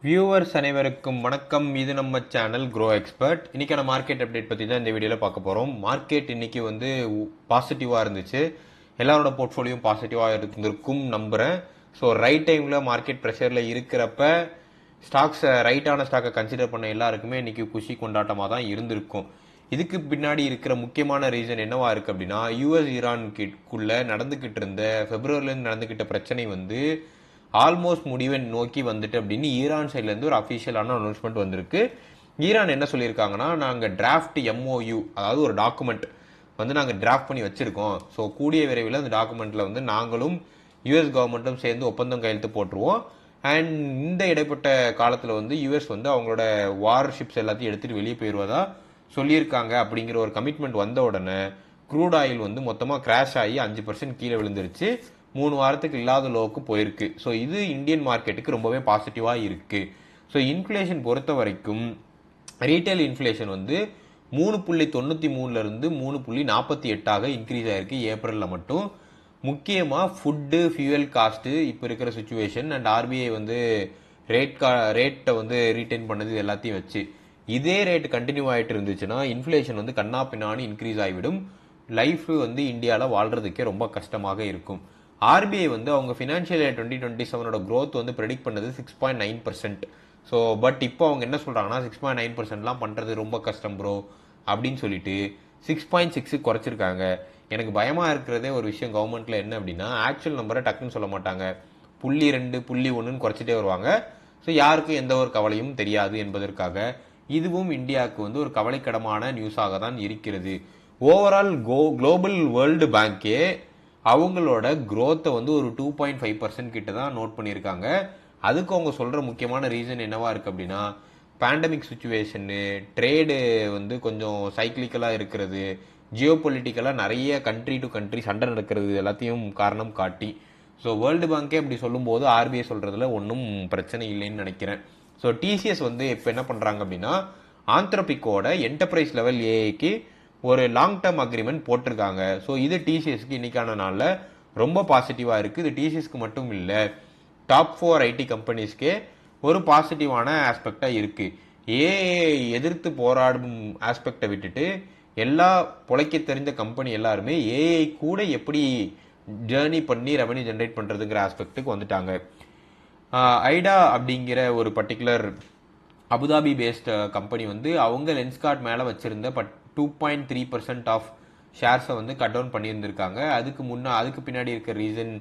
Viewers அனைவருக்கும் வணக்கம். இது நம்ம சேனல் க்ரோ எக்ஸ்பர்ட். இன்னைக்கான மார்க்கெட் அப்டேட் பற்றி தான் இந்த வீடியோவில் பார்க்க போகிறோம். மார்க்கெட் இன்னைக்கு வந்து பாசிட்டிவாக இருந்துச்சு. எல்லாரோட போர்ட்ஃபோலியோவும் பாசிட்டிவாக இருந்திருக்கும் நம்புகிறேன். ஸோ ரைட் டைமில் மார்க்கெட் ப்ரெஷரில் இருக்கிறப்ப ஸ்டாக்ஸை ரைட்டான ஸ்டாக்கை கன்சிடர் பண்ண எல்லாருக்குமே இன்னைக்கு குஷி கொண்டாட்டமாக தான் இருந்திருக்கும். இதுக்கு பின்னாடி இருக்கிற முக்கியமான ரீசன் என்னவா இருக்குது அப்படின்னா, யூஎஸ் ஈரான் கிட்குள்ளே நடந்துக்கிட்டு இருந்த பிப்ரவரிலேருந்து நடந்துக்கிட்ட பிரச்சனை வந்து ஆல்மோஸ்ட் முடிவை நோக்கி வந்துட்டு அப்படின்னு ஈரான் சைட்லேருந்து ஒரு அஃபிஷியலான அனௌன்ஸ்மெண்ட் வந்திருக்கு. ஈரான் என்ன சொல்லியிருக்காங்கன்னா, நாங்கள் டிராஃப்ட் எம்ஓயு, அதாவது ஒரு டாக்குமெண்ட் வந்து நாங்கள் டிராஃப்ட் பண்ணி வச்சுருக்கோம். ஸோ கூடிய விரைவில் அந்த டாக்குமெண்ட்டில் வந்து நாங்களும் யூஎஸ் கவர்மெண்ட்டும் சேர்ந்து ஒப்பந்தம் கையெழுத்து போட்டுருவோம். அண்ட் இந்த இடைப்பட்ட காலத்தில் வந்து யூஎஸ் வந்து அவங்களோட வார்ஷிப்ஸ் எல்லாத்தையும் எடுத்துகிட்டு வெளியே போயிடுவதா சொல்லியிருக்காங்க. அப்படிங்கிற ஒரு கமிட்மெண்ட் வந்த உடனே க்ரூட் ஆயில் வந்து மொத்தமாக கிராஷ் ஆகி 5% கீழே விழுந்துருச்சு. 3 வாரத்துக்கு இல்லாத லோவுக்கு போயிருக்கு. ஸோ இது இந்தியன் மார்க்கெட்டுக்கு ரொம்பவே பாசிட்டிவாக இருக்குது. ஸோ இன்ஃப்ளேஷன் பொறுத்த வரைக்கும் ரீட்டைல் இன்ஃப்ளேஷன் வந்து 3.93லேருந்து 3.48 இன்க்ரீஸ் ஆகிருக்கு ஏப்ரலில் மட்டும். முக்கியமாக ஃபுட்டு, ஃபியூயல் காஸ்ட்டு இப்போ இருக்கிற சுச்சுவேஷன் அண்ட் ஆர்பிஐ வந்து ரேட்டை வந்து ரீட்டைன் பண்ணது எல்லாத்தையும் வச்சு இதே ரேட் கண்டினியூ ஆகிட்டு இருந்துச்சுன்னா இன்ஃப்ளேஷன் வந்து கண்ணா பின்னான்னு இன்க்ரீஸ் ஆகிவிடும். லைஃப் வந்து இந்தியாவில் வாழ்கிறதுக்கே ரொம்ப கஷ்டமாக இருக்கும். ஆர்பிஐ வந்து அவங்க ஃபினான்ஷியல் இயர் 2027 க்ரோத் வந்து ப்ரெடிக்ட் பண்ணது 6.9%. ஸோ பட் இப்போ அவங்க என்ன சொல்கிறாங்கன்னா, 6.9%லாம் பண்ணுறது ரொம்ப கஷ்டம் ப்ரோ அப்படின்னு சொல்லிட்டு 6.6 குறைச்சிருக்காங்க. எனக்கு பயமாக இருக்கிறதே ஒரு விஷயம் கவர்மெண்ட்டில் என்ன அப்படின்னா, ஆக்சுவல் நம்பரை டக்குன்னு சொல்ல மாட்டாங்க, 0.2 0.1 குறைச்சிட்டே வருவாங்க. ஸோ யாருக்கும் எந்த ஒரு கவலையும் தெரியாது என்பதற்காக இதுவும் இந்தியாவுக்கு வந்து ஒரு கவலைக்கிடமான நியூஸாக தான் இருக்கிறது. ஓவரால் குளோபல் வேர்ல்டு பேங்கே அவங்களோட க்ரோத்தை வந்து ஒரு 2.5% கிட்ட தான் நோட் பண்ணியிருக்காங்க. அதுக்கு அவங்க சொல்கிற முக்கியமான ரீசன் என்னவா இருக்குது அப்படின்னா, பேண்டமிக் சுச்சுவேஷனு, ட்ரேடு வந்து கொஞ்சம் சைக்கிளிக்கலாக இருக்கிறது, ஜியோ பொலிட்டிக்கலாக நிறைய கண்ட்ரி டு கண்ட்ரி சண்டை நடக்கிறது எல்லாத்தையும் காரணம் காட்டி. ஸோ வேர்ல்டு பேங்கே அப்படி சொல்லும்போது ஆர்பிஐ சொல்கிறதுல ஒன்றும் பிரச்சனை இல்லைன்னு நினைக்கிறேன். ஸோ டிசிஎஸ் வந்து இப்போ என்ன பண்ணுறாங்க அப்படின்னா, ஆந்த்ரோபிக்கோட என்டர்பிரைஸ் லெவல் ஏஐக்கு ஒரு லாங் டேர்ம் அக்ரிமெண்ட் போட்டிருக்காங்க. ஸோ இது டிசிஎஸ்க்கு இன்னைக்கான நாளில் ரொம்ப பாசிட்டிவாக இருக்குது. இது டிசிஎஸ்க்கு மட்டும் இல்லை, டாப் 4 ஐடி கம்பெனிஸ்க்கே ஒரு பாசிட்டிவான ஆஸ்பெக்டாக இருக்குது. ஏஐ எதிர்த்து போராடும் ஆஸ்பெக்டை விட்டுட்டு எல்லா பொழைக்க தெரிஞ்ச கம்பெனி எல்லாருமே ஏஐ கூட எப்படி ஜேர்னி பண்ணி ரெவன்யூ ஜென்ரேட் பண்ணுறதுங்கிற ஆஸ்பெக்ட்டுக்கு வந்துட்டாங்க. ஐடா அப்படிங்கிற ஒரு பர்டிகுலர் அபுதாபி பேஸ்ட் கம்பெனி வந்து அவங்க லென்ஸ்கார்ட் மேலே வச்சிருந்த 2.3% ஆஃப் ஷேர்ஸை வந்து கட் டவுன் பண்ணியிருந்திருக்காங்க. அதுக்கு பின்னாடி இருக்க ரீசன்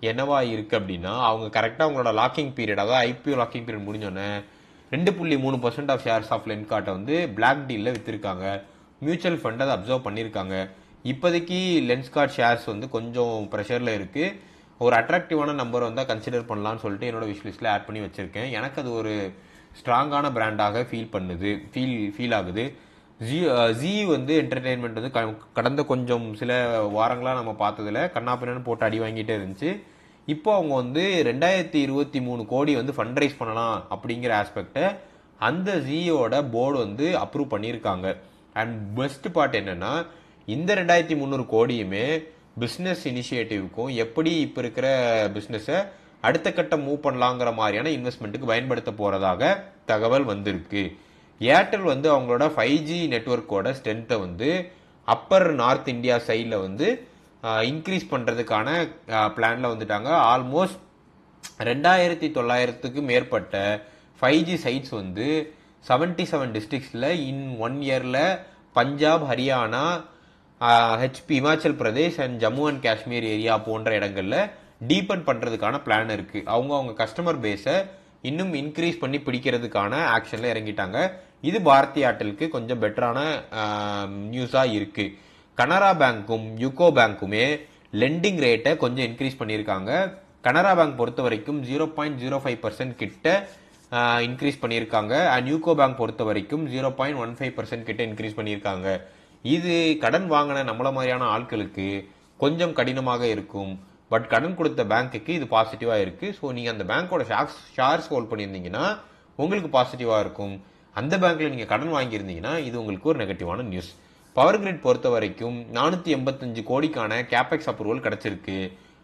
என்னவா இருக்குது அப்படின்னா, அவங்க கரெக்டாக அவங்களோட லாக்கிங் பீரியட், அதாவது ஐபிஓ லாக்கிங் பீரியட் முடிஞ்சோன்னே 2.3% ஆஃப் ஷேர்ஸ் ஆஃப் லென்ஸ்கார்ட்டை வந்து பிளாக் டீலில் விற்றுருக்காங்க. மியூச்சுவல் ஃபண்ட் அதை அப்சர்வ் பண்ணியிருக்காங்க. இப்போதைக்கு லென்ஸ்கார்ட் ஷேர்ஸ் வந்து கொஞ்சம் ப்ரெஷரில் இருக்குது. ஒரு அட்ராக்டிவான நம்பர் வந்தால் கன்சிடர் பண்ணலான்னு சொல்லிட்டு என்னோட விஷ்லிஸ்ட்டில் ஆட் பண்ணி வச்சுருக்கேன். எனக்கு அது ஒரு ஸ்ட்ராங்கான பிராண்டாக ஃபீல் ஆகுது. ஜி வந்து என்டர்டெயின்மெண்ட் வந்து கடந்த கொஞ்சம் சில வாரங்களாக நம்ம பார்த்ததில் கண்ணாப்பின்னு போட்டு அடி வாங்கிட்டே இருந்துச்சு. இப்போ அவங்க வந்து 2023 கோடி வந்து ஃபண்ட் ரைஸ் பண்ணலாம் அப்படிங்கிற ஆஸ்பெக்டை அந்த ஜியோட போர்டு வந்து அப்ரூவ் பண்ணியிருக்காங்க. அண்ட் பெஸ்ட் பார்ட் என்னன்னா, இந்த 2300 கோடியுமே பிஸ்னஸ் இனிஷியேட்டிவ்க்கும் எப்படி இப்போ இருக்கிற பிஸ்னஸை அடுத்த கட்டம் மூவ் பண்ணலாங்கிற மாதிரியான இன்வெஸ்ட்மெண்ட்டுக்கு பயன்படுத்த போகிறதாக தகவல் வந்திருக்கு. ஏர்டெல் வந்து அவங்களோட 5G நெட்ஒர்க்கோட ஸ்ட்ரென்த்தை வந்து அப்பர் நார்த் இந்தியா சைடில் வந்து இன்க்ரீஸ் பண்ணுறதுக்கான பிளானில் வந்துட்டாங்க. ஆல்மோஸ்ட் 2900க்கு மேற்பட்ட 5G சைட்ஸ் வந்து 77 டிஸ்ட்ரிக்ஸில் இன் 1 இயரில் Punjab, Haryana, Himachal Pradesh and Jammu and Kashmir area போன்ற இடங்களில் டீபன் பண்ணுறதுக்கான பிளான் இருக்குது. அவங்க கஸ்டமர் பேஸை இன்னும் இன்க்ரீஸ் பண்ணி பிடிக்கிறதுக்கான ஆக்ஷனில் இறங்கிட்டாங்க. இது பாரதி ஏர்டெலுக்கு கொஞ்சம் பெட்டரான நியூஸாக இருக்குது. கனரா பேங்க்கும் யூகோ பேங்க்குமே லெண்டிங் ரேட்டை கொஞ்சம் இன்க்ரீஸ் பண்ணியிருக்காங்க. கனரா பேங்க் பொறுத்த வரைக்கும் 0.05% கிட்ட இன்க்ரீஸ் பண்ணியிருக்காங்க. அண்ட் யூகோ பேங்க் பொறுத்த வரைக்கும் 0.15% கிட்ட இன்க்ரீஸ் பண்ணியிருக்காங்க. இது கடன் வாங்கின நம்மள மாதிரியான ஆட்களுக்கு கொஞ்சம் கடினமாக இருக்கும். பட் கடன் கொடுத்த பேங்க்குக்கு இது பாசிட்டிவாக இருக்குது. ஸோ நீங்கள் அந்த பேங்க்கோட ஷேர்ஸ் ஹோல்ட் பண்ணியிருந்தீங்கன்னா உங்களுக்கு பாசிட்டிவாக இருக்கும். அந்த பேங்க்கில் நீங்கள் கடன் வாங்கியிருந்தீங்கன்னா இது உங்களுக்கு ஒரு நெகட்டிவான நியூஸ். பவர் கிரிட் பொறுத்த வரைக்கும் 485 கோடிக்கான கேபெக்ஸ் அப்ரூவல் கிடச்சிருக்கு.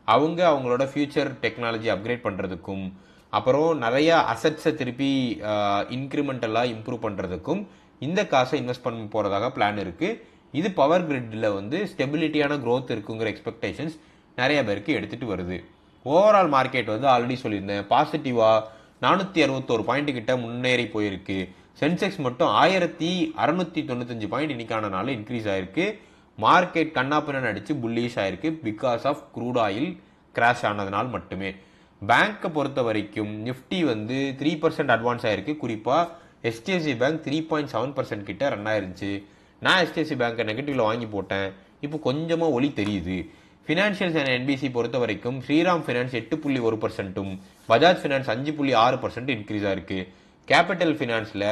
அவங்களோட ஃபியூச்சர் டெக்னாலஜி அப்கிரேட் பண்ணுறதுக்கும் அப்புறம் நிறைய அசட்ஸை திருப்பி இன்க்ரிமெண்டலாக இம்ப்ரூவ் பண்ணுறதுக்கும் இந்த காசை இன்வெஸ்ட் பண்ண போகிறதாக பிளான் இருக்குது. இது பவர் கிரிட்டில் வந்து ஸ்டெபிலிட்டியான க்ரோத் இருக்குங்கிற எக்ஸ்பெக்டேஷன்ஸ் நிறைய பேருக்கு எடுத்துகிட்டு வருது. ஓவரால் மார்க்கெட் வந்து ஆல்ரெடி சொல்லியிருந்தேன் பாசிட்டிவாக 461 பாயிண்ட் கிட்ட முன்னேறி போயிருக்கு. சென்செக்ஸ் மட்டும் 1695 பாயிண்ட் இன்னைக்கான நாள் இன்க்ரீஸ் ஆயிருக்கு. மார்க்கெட் கண்ணாப்பின்னு அடிச்சு புல்லிஷ் ஆயிருக்கு because of crude oil crash ஆனதுனால மட்டுமே. பேங்கை பொறுத்த வரைக்கும் நிஃப்டி வந்து 3% அட்வான்ஸ் ஆயிருக்கு. குறிப்பாக HDFC பேங்க் 3.7% கிட்ட ரன் ஆயிருந்துச்சு. நான் HDFC பேங்கை நெகட்டிவ்ல வாங்கி போட்டேன். இப்போ கொஞ்சமாக ஒளி தெரியுது. ஃபினான்ஷியல்ஸ் அண்ட் NBC பொறுத்த வரைக்கும் Shriram finance 8.1%, Bajaj finance 5.6% increase ஆயிருக்கு. கேபிட்டல் ஃபினான்ஸில்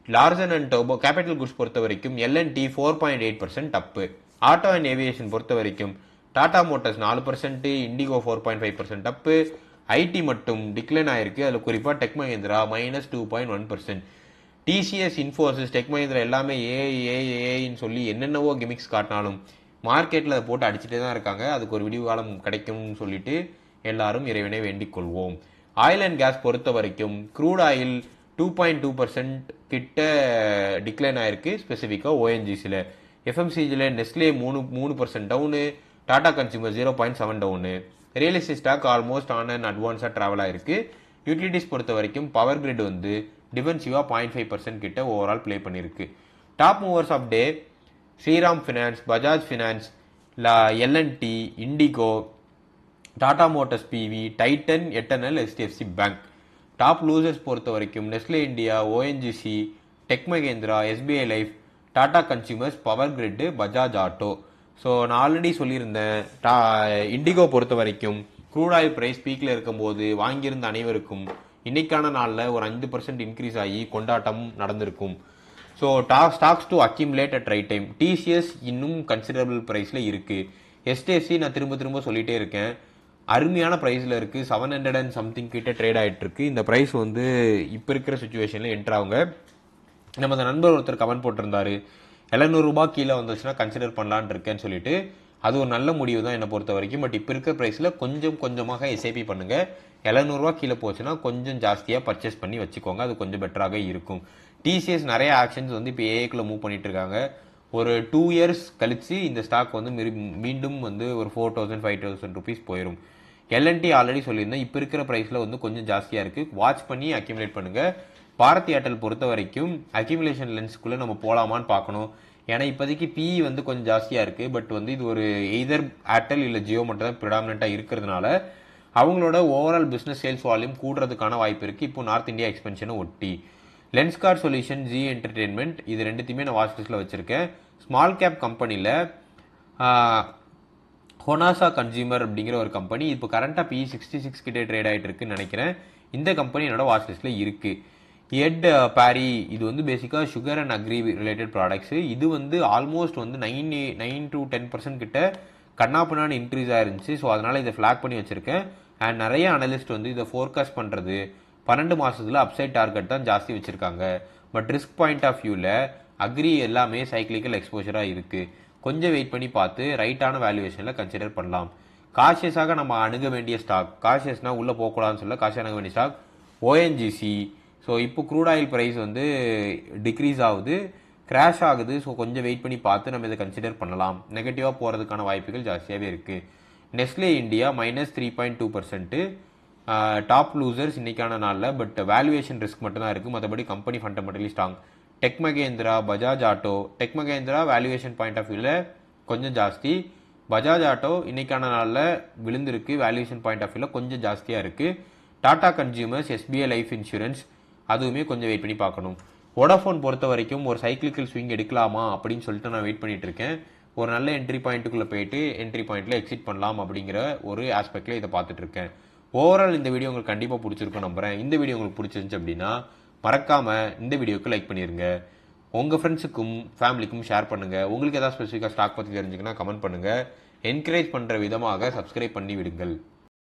Larsen and Toubro capital goods பொறுத்த வரைக்கும் L&T 4.8% Appu. Auto and aviation பொறுத்த வரைக்கும் டாடா மோட்டர்ஸ் 4%, இண்டிகோ 4.5% அப்பு. ஐடி மட்டும் டிக்ளைன் ஆயிருக்கு. அதில் குறிப்பாக tech Mahindra -2.1%. TCS, Infosys, tech Mahindra எல்லாமே ஏன்னு சொல்லி என்னென்னவோ கிமிக்ஸ் காட்டினாலும் மார்க்கெட்டில் அதை போட்டு அடிச்சுட்டே தான் இருக்காங்க. அதுக்கு ஒரு விடிவு காலம் கிடைக்கும்னு சொல்லிட்டு எல்லாரும் இறைவனை வேண்டிக் கொள்வோம். ஆயில் அண்ட் கேஸ் பொறுத்த வரைக்கும் க்ரூட் ஆயில் 2.2% கிட்ட டிக்ளைன் ஆயிருக்கு. ஸ்பெசிஃபிக்காக ஓஎன்ஜிசியில். எஃப்எம்சிஜியில் Nestle 3% down, Tata consumer 0.7 down. Real estate stock almost on and அட்வான்ஸாக ட்ராவல் ஆயிருக்கு. யூட்டிலிட்டிஸ் பொறுத்த வரைக்கும் பவர் கிரிட் வந்து டிஃபென்சிவாக 0.5% கிட்ட ஓவரால் ப்ளே பண்ணியிருக்கு. Top movers of day Shriram finance, Bajaj finance, L&T, IndiGo, Tata motors PV, Titan, Eternal, HDFC bank. Top losers பொறுத்த வரைக்கும் Nestle India, ONGC, Tech Mahindra, SBI life, Tata consumers, power grid, Bajaj auto. So நான் already சொல்லியிருந்தேன் indigo பொறுத்த வரைக்கும் crude oil price பீக்கில் இருக்கும்போது வாங்கியிருந்த அனைவருக்கும் இன்னைக்கான நாளில் ஒரு 5% இன்க்ரீஸ் ஆகி கொண்டாட்டம் நடந்திருக்கும். So stocks to accumulate at right time. TCS இன்னும் கன்சிடரபிள் ப்ரைஸில் இருக்குது. HDFC நான் திரும்ப சொல்லிகிட்டே இருக்கேன், அருமையான ப்ரைஸில் இருக்குது. 700 and something கிட்ட ட்ரேட் ஆகிட்டு இருக்கு. இந்த ப்ரைஸ் வந்து இப்போ இருக்கிற சுச்சுவேஷனில் என்ட்ராங்க. நம்ம அந்த நண்பர் ஒருத்தர் கமெண்ட் போட்டிருந்தாரு, 700 ரூபாய் கீழே வந்துச்சுன்னா கன்சிடர் பண்ணலான்னு இருக்கேன்னு சொல்லிட்டு. அது ஒரு நல்ல முடிவு தான் என்னை பொறுத்த வரைக்கும். பட் இப்போ இருக்கிற ப்ரைஸில் கொஞ்சமாக SIP பண்ணுங்கள். 700 ரூபா கீழே போச்சுன்னா கொஞ்சம் ஜாஸ்தியாக பர்ச்சேஸ் பண்ணி வச்சுக்கோங்க. அது கொஞ்சம் பெட்டராக இருக்கும். டிசிஎஸ் நிறைய ஆக்ஷன்ஸ் வந்து இப்போ ஏஏக்குள்ள மூவ் பண்ணிட்டு இருக்காங்க. ஒரு 2 years கழிச்சு இந்த ஸ்டாக் வந்து மீண்டும் வந்து ஒரு 4,000-5,000 ருபீஸ் போயிடும். L&T ஆல்ரெடி சொல்லியிருந்தேன், இப்போ இருக்கிற ப்ரைஸில் வந்து கொஞ்சம் ஜாஸ்தியாக இருக்குது. வாட்ச் பண்ணி அக்யூமுலேட் பண்ணுங்கள். பாரதி ஏர்டெல் பொறுத்த வரைக்கும் அக்யூமுலேஷன் லென்ஸ்க்குள்ளே நம்ம போகலாமான்னு பார்க்கணும். ஏன்னா இப்போதைக்கு PE வந்து கொஞ்சம் ஜாஸ்தியாக இருக்குது. பட் வந்து இது ஒரு எய்தர் ஏர்டெல் இல்லை ஜியோ மட்டும் தான் ப்ரிடாமினண்ட்டாக இருக்கிறதுனால அவங்களோட ஓவரால் பிஸ்னஸ் சேல்ஸ் வால்யூம் கூடுறதுக்கான வாய்ப்பு இருக்குது. இப்போ நார்த் இந்தியா எக்ஸ்பென்ஷனை ஒட்டி. லென்ஸ்கார்ட் சொல்யூஷன், ஜி என்டர்டெயின்மெண்ட், இது ரெண்டுத்தையுமே நான் வாட்ச் லிஸ்ட்டில் வச்சுருக்கேன். ஸ்மால் கேப் கம்பெனியில் ஹொனாசா கன்சியூமர் அப்படிங்கிற ஒரு கம்பெனி இப்போ கரண்ட்டாக PE 66 கிட்டே ட்ரேட் ஆகிட்டு இருக்குன்னு நினைக்கிறேன். இந்த கம்பெனி என்னோட வாட்ச் லிஸ்ட்டில் இருக்குது. எட் பாரி, இது வந்து பேசிக்காக sugar and agri related products. இது வந்து ஆல்மோஸ்ட் வந்து 9 to 10% கிட்ட கண்ணாப்பினான்னு இன்க்ரீஸ் ஆயிருந்துச்சு. ஸோ அதனால் இதை ஃப்ளாக் பண்ணி வச்சுருக்கேன். அண்ட் நிறைய அனலிஸ்ட் வந்து இதை ஃபோர்காஸ்ட் பண்ணுறது 12 மாதத்தில் அப்சைட் டார்கெட் தான் ஜாஸ்தி வச்சுருக்காங்க. பட் ரிஸ்க் பாயிண்ட் ஆஃப் வியூவில் அக்ரி எல்லாமே சைக்கிளிக்கல் எக்ஸ்போஜராக இருக்குது. கொஞ்சம் வெயிட் பண்ணி பார்த்து ரைட்டான வேல்யூவேஷனில் கன்சிடர் பண்ணலாம். காஷியஸாக நம்ம அணுக வேண்டிய ஸ்டாக், காஷியஸ்னால் உள்ளே போகக்கூடாதுன்னு சொல்ல காஷியாக அணுக வேண்டிய ஸ்டாக் ஓஎன்ஜிசி. ஸோ இப்போ க்ரூட் ஆயில் ப்ரைஸ் வந்து டிக்ரீஸ் ஆகுது, கிராஷ் ஆகுது. ஸோ கொஞ்சம் வெயிட் பண்ணி பார்த்து நம்ம இதை கன்சிடர் பண்ணலாம். நெகட்டிவாக போகிறதுக்கான வாய்ப்புகள் ஜாஸ்தியாகவே இருக்குது. Nestle India -3.2%. டாப் லூசர்ஸ் இன்னைக்கான நாளில். பட் வேல்யூவேஷன் ரிஸ்க் மட்டும் தான் இருக்குது. மற்றபடி company fundamentally strong. Tech Mahindra, Bajaj Auto. Tech Mahindra valuation point of வியூவில் கொஞ்சம் ஜாஸ்தி. பஜாஜ் ஆட்டோ இன்னைக்கான நாளில் விழுந்திருக்கு. வேல்யூவேஷன் பாயிண்ட் ஆஃப் வியூவில் கொஞ்சம் ஜாஸ்தியாக இருக்குது. Tata consumers, SBI life insurance, அதுவுமே கொஞ்சம் வெயிட் பண்ணி பார்க்கணும். வோடாஃபோன் பொறுத்த வரைக்கும் ஒரு சைக்கிளிக்கல் ஸ்விங் எடுக்கலாமா அப்படின்னு சொல்லிட்டு நான் வெயிட் பண்ணிட்டு இருக்கேன். ஒரு நல்ல என்ட்ரி பாயிண்ட்டுக்குள்ளே போயிட்டு என்ட்ரி பாயிண்ட்டில் எக்ஸிட் பண்ணலாம் அப்படிங்கிற ஒரு ஆஸ்பெக்டில் இதை பார்த்துட்டு இருக்கேன். ஓவரால் இந்த வீடியோ உங்களுக்கு கண்டிப்பாக பிடிச்சிருக்கும் நம்புறேன். இந்த வீடியோ உங்களுக்கு பிடிச்சிருந்துச்சு அப்படின்னா மறக்காமல் இந்த வீடியோக்கு லைக் பண்ணிடுங்க. உங்கள் ஃப்ரெண்ட்ஸுக்கும் ஃபேமிலிக்கும் ஷேர் பண்ணுங்கள். உங்களுக்கு ஏதாவது ஸ்பெசிஃபிக்காக ஸ்டாக் பற்றி தெரிஞ்சுங்கன்னா கமெண்ட் பண்ணுங்கள். என்கரேஜ் பண்ணுற விதமாக சப்ஸ்கிரைப் பண்ணி விடுங்கள்.